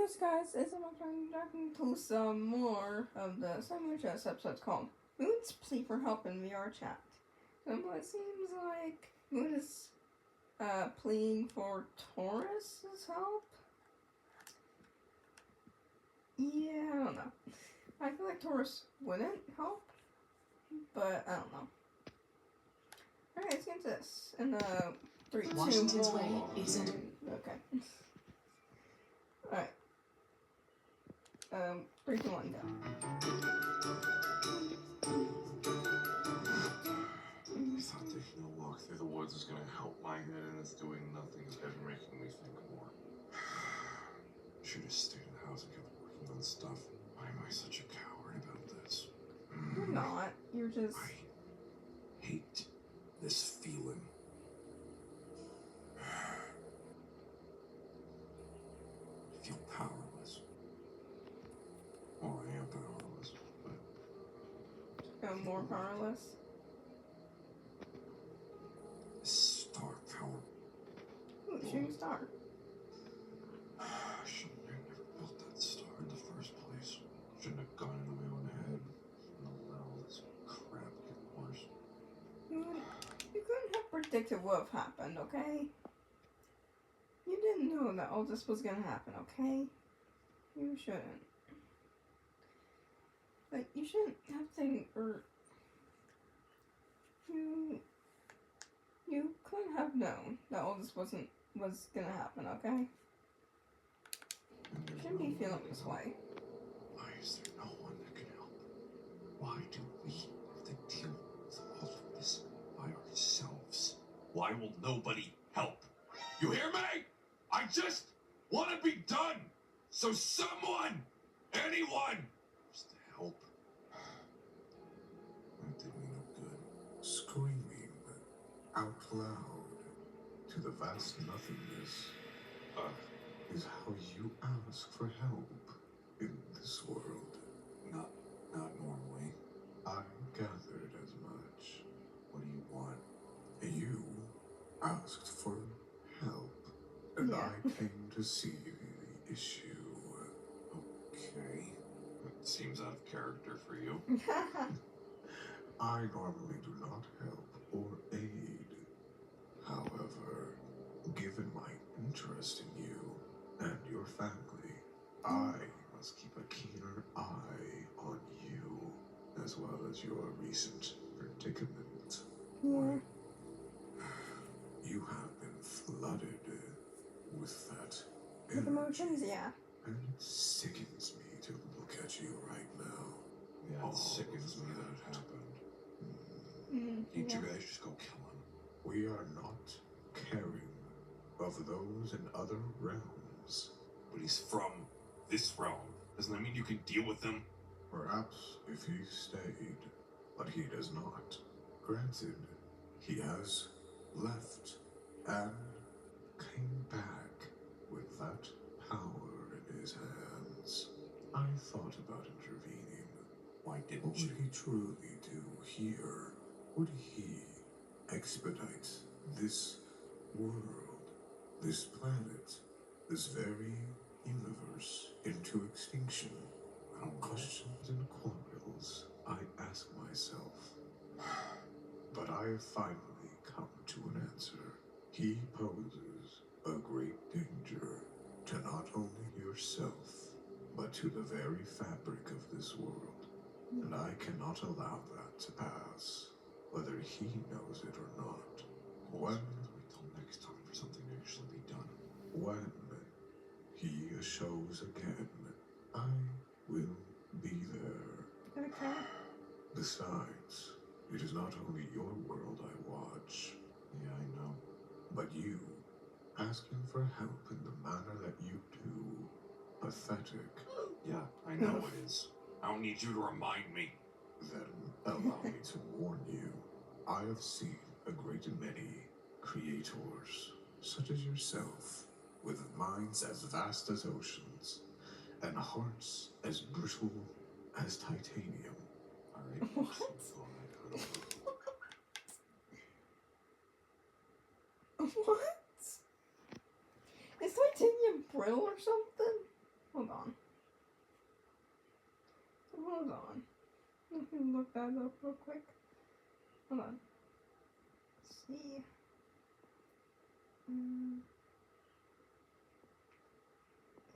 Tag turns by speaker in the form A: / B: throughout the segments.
A: Anyways, guys, it's about time back into some more of the Simon Chess episodes called Moon's Plea for Help in VR Chat. So it seems like Moon is pleading for Taurus's help. Yeah, I don't know. I feel like Taurus wouldn't help, but I don't know. Alright, let's get into this. In 3, 2,
B: Washington's Way isn't.
A: Okay. Alright. 3, 2, 1, go.
C: I thought taking a walk through the woods was going to help my head, and it's doing nothing except making me think more. Should have stayed in the house and kept working on stuff. Why am I such a coward about this?
A: You're not. You're just...
C: I hate this feeling. I feel powerless. Well, I am powerless, but...
A: more powerless.
C: Star power.
A: Ooh, shooting star.
C: Shouldn't have never built that star in the first place. Shouldn't have gone into my own head. Shouldn't let all this crap get worse.
A: You couldn't have predicted what would have happened, okay? You didn't know that all this was gonna happen, okay? You shouldn't. Like, you shouldn't have think, or... You couldn't have known that all this was gonna happen, okay? You shouldn't be feeling this way.
C: Why is there no one that can help? Why do we have to deal with all of this by ourselves? Why will nobody help? You hear me? I just want to be done. So someone, anyone, just to help. That did me no good.
D: Screaming out loud to the vast nothingness is how you ask for help in this world.
C: Not normally.
D: I gathered as much.
C: What do you want?
D: You asked for help, and
A: Yeah.
D: I came to see the issue.
C: Okay. That seems out of character for you.
D: I normally do not help or aid. However, given my interest in you and your family, I must keep a keener eye on you, as well as your recent predicament.
A: Yeah.
D: You have been flooded with that
A: With emotions, yeah.
D: and it sickens me to look at you right now.
C: Yeah, it sickens me that it happened. Can't
A: Yeah.
C: you guys just go kill him?
D: We are not caring of those in other realms.
C: But he's from this realm. Doesn't that mean you can deal with him?
D: Perhaps if he stayed, but he does not. Granted, he has left and came back with that power in his hands. I thought about intervening.
C: Why
D: What
C: didn't
D: would
C: you?
D: he truly do here? Would he expedite this world, this planet, this very universe into extinction? Questions and quarrels I ask myself. But I have finally come to an answer. He poses a great danger to not only yourself, but to the very fabric of this world. And I cannot allow that to pass, whether he knows it or not. When
C: Wait till next time for something to actually be done.
D: When he shows again, I will be there.
A: Okay.
D: Besides, it is not only your world I watch,
C: Yeah, I know.
D: but you asking for help in the manner that you do. Pathetic.
C: Yeah, I know it is. I don't need you to remind me.
D: Then allow me to warn you. I have seen a great many creators, such as yourself, with minds as vast as oceans, and hearts as brittle as titanium.
C: Alright.
A: What? What? Is titanium brittle or something? Hold can look that up real quick. Hold on. Let's see.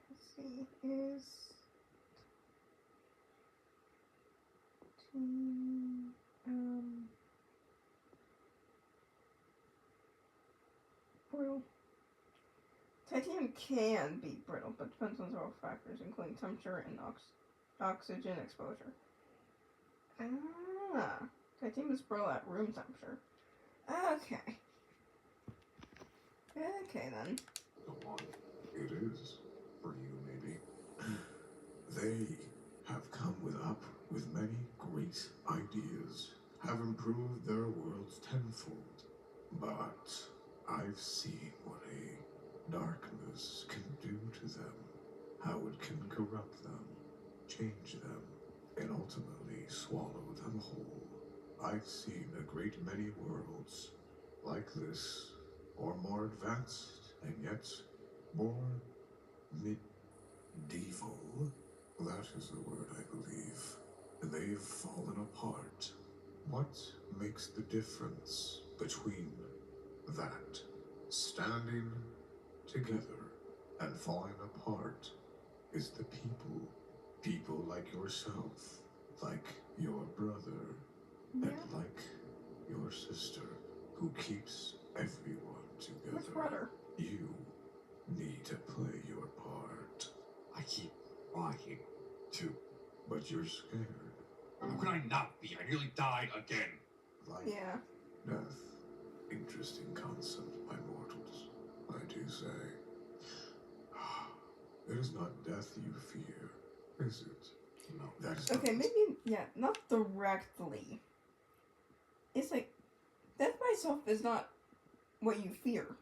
A: Let's see. Is brittle. Titanium can be brittle, but depends on several factors, including temperature and oxygen exposure. Titanium is brittle at room temperature. Okay. Okay then.
D: Go on. It is. For you, maybe. They have come with many great ideas, have improved their worlds tenfold. But I've seen what a darkness can do to them, how it can corrupt them, change them, and ultimately swallow them whole. I've seen a great many worlds like this, or more advanced, and yet more medieval. That is the word, I believe. They've fallen apart. What makes the difference between that, standing together, and falling apart, is the people. People like yourself, like your brother,
A: Yeah.
D: and like your sister, who keeps everyone together.
A: Which brother?
D: You need to play your part.
C: I keep trying to.
D: But you're scared.
C: How can I not be? I nearly died again.
D: Life,
A: Yeah.
D: death, interesting concept by mortals, I do say. It is not death you fear, is it?
C: No.
D: That is
A: Okay,
D: not.
A: maybe, yeah, not directly. It's like, death by itself is not what you fear.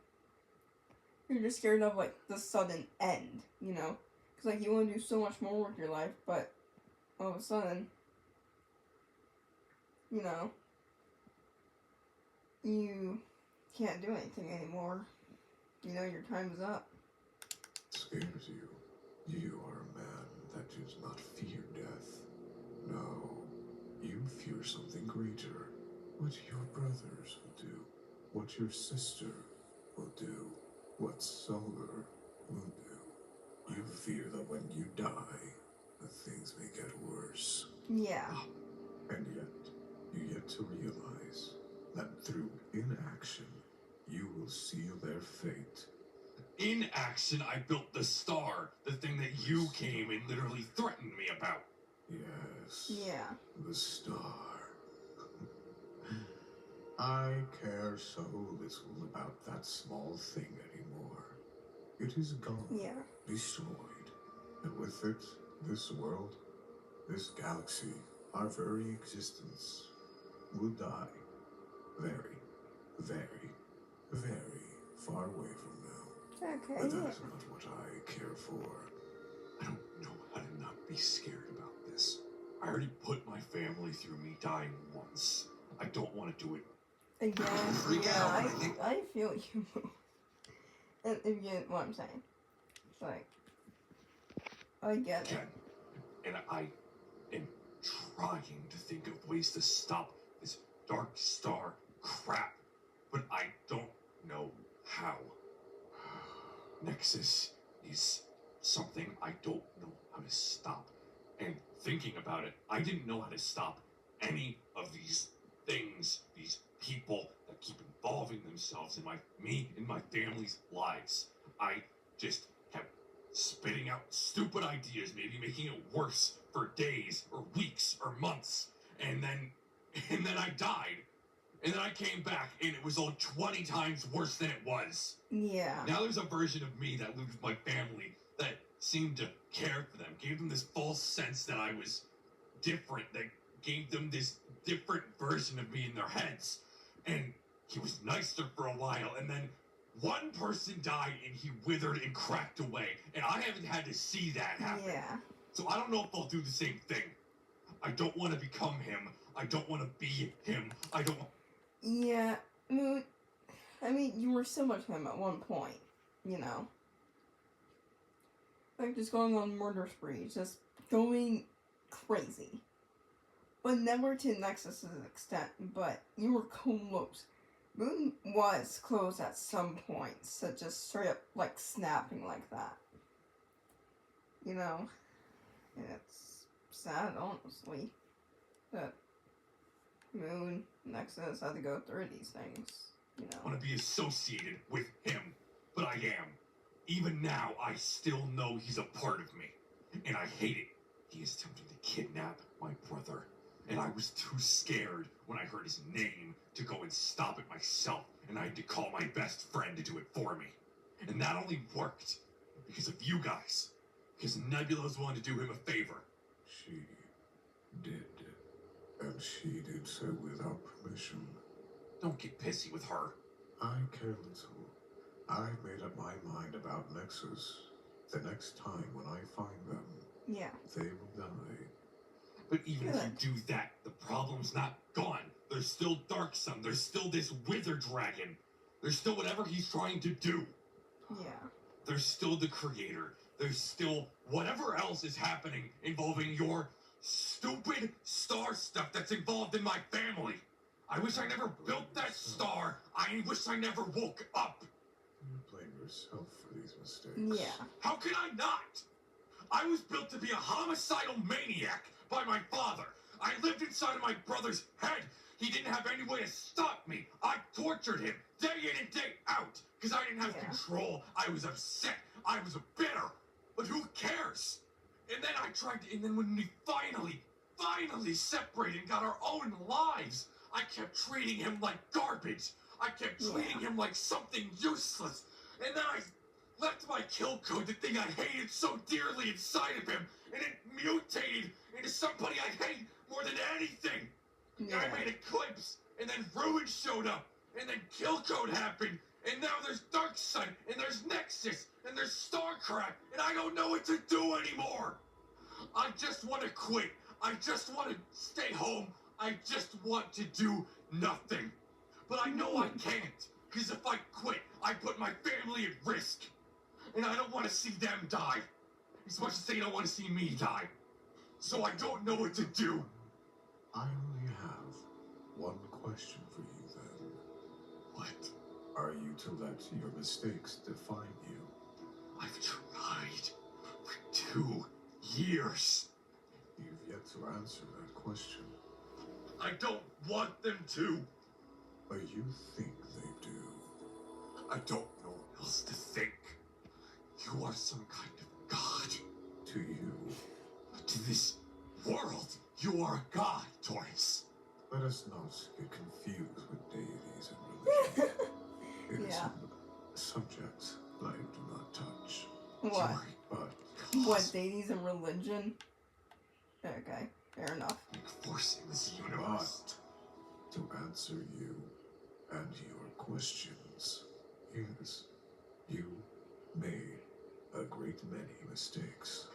A: You're just scared of, like, the sudden end, you know? Because, like, you want to do so much more with your life, but all of a sudden, you know, you can't do anything anymore. You know, your time is up.
D: Scares you. You are a man that does not fear death. No, you fear something greater. What your brothers will do, what your sister will do, what Solar will do. You fear that when you die, that things may get worse.
A: Yeah.
D: And yet, you yet to realize that through inaction, you will seal their fate.
C: In action, I built the star, the thing that you came and literally threatened me about.
D: Yes.
A: Yeah.
D: The star. I care so little about that small thing anymore. It is gone.
A: Yeah.
D: Destroyed. And with it, this world, this galaxy, our very existence, will die. Very, very, very far away from now.
A: Okay,
D: But that
A: yeah.
D: is not what I care for.
C: I don't know how to not be scared about this. I already put my family through me dying once. I don't want to do it.
A: Again,
C: Freak
A: yeah,
C: out, I think.
A: I feel you. And if you get what I'm saying. It's like, I get it.
C: Again. And I am trying to think of ways to stop this dark star crap, but I don't know how. Nexus is something I don't know how to stop. And thinking about it, I didn't know how to stop any of these things, these people that keep involving themselves in my family's lives. I just kept spitting out stupid ideas, maybe making it worse for days or weeks or months, and then I died. And then I came back, and it was all 20 times worse than it was.
A: Yeah.
C: Now there's a version of me that lived with my family that seemed to care for them, gave them this false sense that I was different, that gave them this different version of me in their heads. And he was nicer for a while, and then one person died, and he withered and cracked away. And I haven't had to see that happen.
A: Yeah.
C: So I don't know if I'll do the same thing. I don't want to become him. I don't want to be him. I don't want...
A: Yeah. I mean, you were so much him at one point, you know. Like, just going on murder sprees, just going crazy. but never to Nexus's extent, but you were close. Moon was close at some points, so just straight up, like, snapping like that. You know? And it's sad, honestly, that Moon, Nexus had to go through these things, you
C: I
A: know?
C: want to be associated with him, but I am. Even now, I still know he's a part of me, and I hate it. He is attempting to kidnap my brother, and I was too scared when I heard his name to go and stop it myself, and I had to call my best friend to do it for me. And that only worked because of you guys, because Nebula's wanted to do him a favor.
D: She did. And she did so without permission.
C: Don't get pissy with her.
D: I care little. I made up my mind about Nexus. The next time when I find them,
A: Yeah.
D: they will die.
C: But even if
A: Good.
C: you do that, the problem's not gone. There's still Dark Sun. There's still this Wither Dragon. There's still whatever he's trying to do.
A: Yeah.
C: There's still the Creator. There's still whatever else is happening involving your stupid star stuff that's involved in my family. I wish I never built that star. I wish I never woke up.
D: You blame yourself for these mistakes.
A: Yeah.
C: How can I not? I was built to be a homicidal maniac by my father. I lived inside of my brother's head. He didn't have any way to stop me. I tortured him day in and day out because I didn't have control. I was upset. I was bitter. But who cares? And then I tried to, and then when we finally separated and got our own lives, I kept treating him like garbage. I kept treating him like something useless. And then I left my kill code, the thing I hated so dearly inside of him, and it mutated into somebody I hate more than anything.
A: Yeah.
C: I made Eclipse, and then Ruin showed up, and then kill code happened, and now there's Dark Sun, and there's Nexus, and there's StarCraft, and I don't know what to do anymore. I just want to quit. I just want to stay home. I just want to do nothing. But I know I can't, because if I quit, I put my family at risk. And I don't want to see them die. As much as they don't want to see me die. So I don't know what to do.
D: I only have one question for you then.
C: What?
D: Are you to let your mistakes define you?
C: I've tried for 2 years.
D: You've yet to answer that question.
C: I don't want them to.
D: But you think they do.
C: I don't know what else to think. You are some kind of god.
D: To you,
C: To this world, you are a god, Taurus.
D: let us not get confused with deities and religion. It is
A: Yeah.
D: a subject I do not touch.
A: What?
D: But
A: What, deities and religion? Okay, fair enough.
C: Force in this universe.
D: to answer you and your questions, yes, you made a great many mistakes,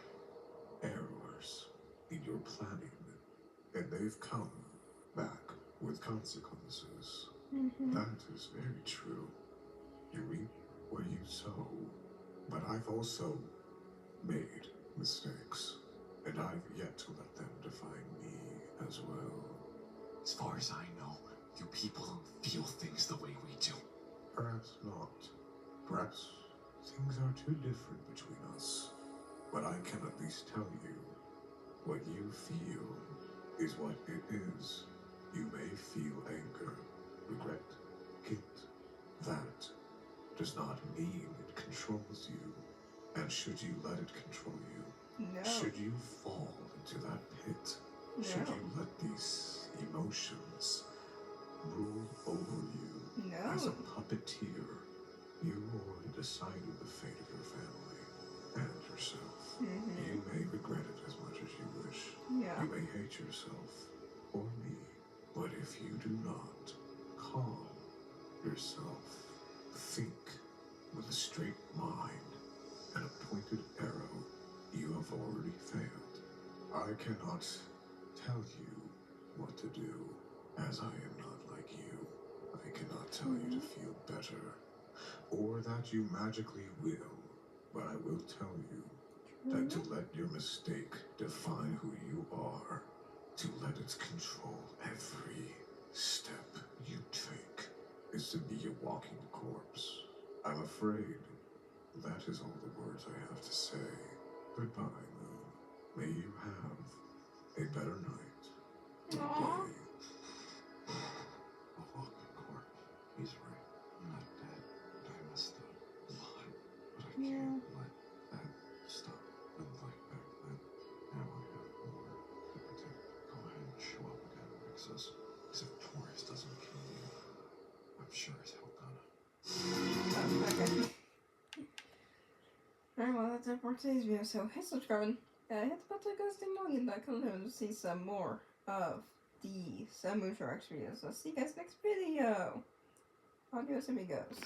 D: errors in your planning, and they've come back with consequences.
A: Mm-hmm.
D: That is very true. You reap what you sow, but I've also made mistakes, and I've yet to let them define me as well.
C: As far as I know, you people don't feel things the way we do.
D: Perhaps not. Perhaps things are too different between us. But I can at least tell you, what you feel is what it is. You may feel anger, regret, guilt. That does not mean it controls you. And should you let it control you,
A: No.
D: should you fall into that pit, should
A: No.
D: you let these emotions rule over you as a
A: No.
D: puppeteer, you already decided the fate of your family and yourself.
A: Mm-hmm.
D: You may regret it as much as you wish.
A: Yeah.
D: You may hate yourself or me, but if you do not calm yourself, think with a straight mind and a pointed arrow, you have already failed. I cannot tell you what to do, as I am not like you. I cannot tell you to feel better, or that you magically will, but I will tell you that to let your mistake define who you are to let it control every step you take, is to be a walking corpse. I'm afraid that is all the words I have to say. Goodbye, Moon. May you have a better night. Or
A: Aww.
D: day.
C: A walking corpse. He's right. I'm not dead. But I messed up a lot. But I can't let that stop. Unlike back then, now I have more to protect. Go ahead and show up again, Nexus. Because if Taurus doesn't kill you, I'm sure as hell gonna.
A: Oh, okay. Alright, well, that's it for today's video. So, hit subscribing. Hit the bell to stay long and that can to see some more of the Samu Sharks videos. So, see you guys next video. Adios, amigos.